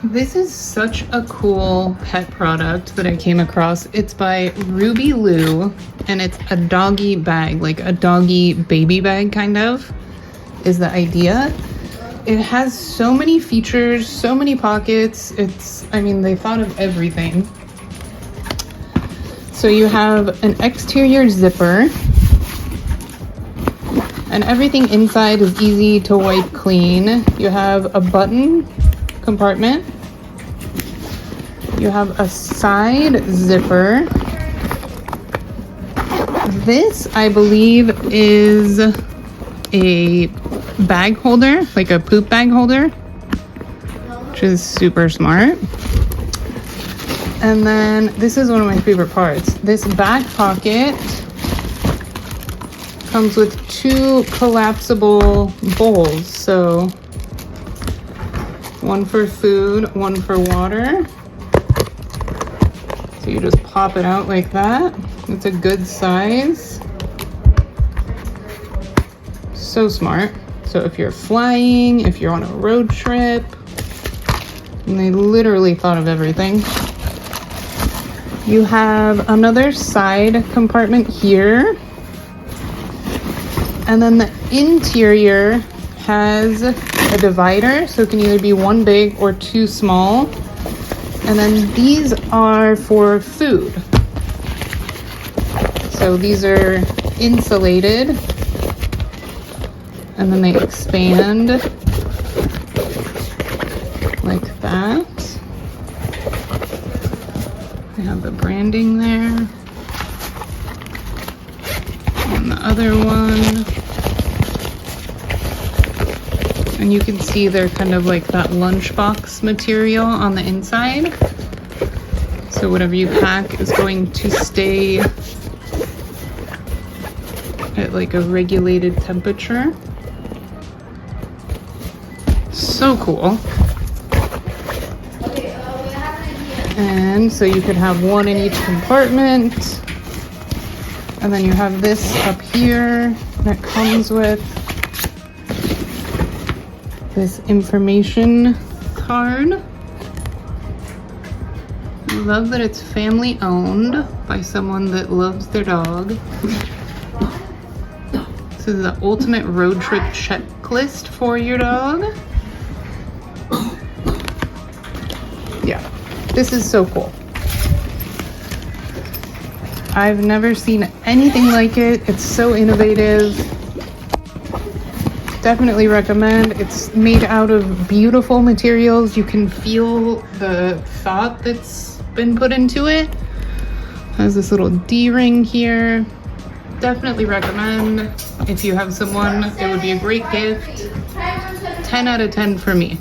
This is such a cool pet product that I came across. It's by Rubyloo, and it's a doggy bag, like a doggy baby bag kind of, is the idea. It has so many features, so many pockets. I mean, they thought of everything. So you have an exterior zipper, and everything inside is easy to wipe clean. You have a button compartment. You have a side zipper. This, I believe, is a bag holder, like a poop bag holder, which is super smart. And then this is one of my favorite parts. This back pocket comes with 2 collapsible bowls. So one for food, one for water. So you just pop it out like that. It's a good size. So smart. So if you're flying, if you're on a road trip, and they literally thought of everything. You have another side compartment here. And then the interior has a divider, so it can either be 1 big or 2 small. And then these are for food. So these are insulated, and then they expand like that. They have the branding there. And the other one. And you can see they're kind of like that lunchbox material on the inside. So whatever you pack is going to stay at like a regulated temperature. So cool. And so you could have 1 in each compartment. And then you have this up here that comes with this information card. I love that it's family owned by someone that loves their dog. This is the ultimate road trip checklist for your dog. Yeah, this is so cool. I've never seen anything like it. It's so innovative. Definitely recommend. It's made out of beautiful materials. You can feel the thought that's been put into it. Has this little D-ring here. Definitely recommend. If you have someone, it would be a great gift. 10 out of 10 for me.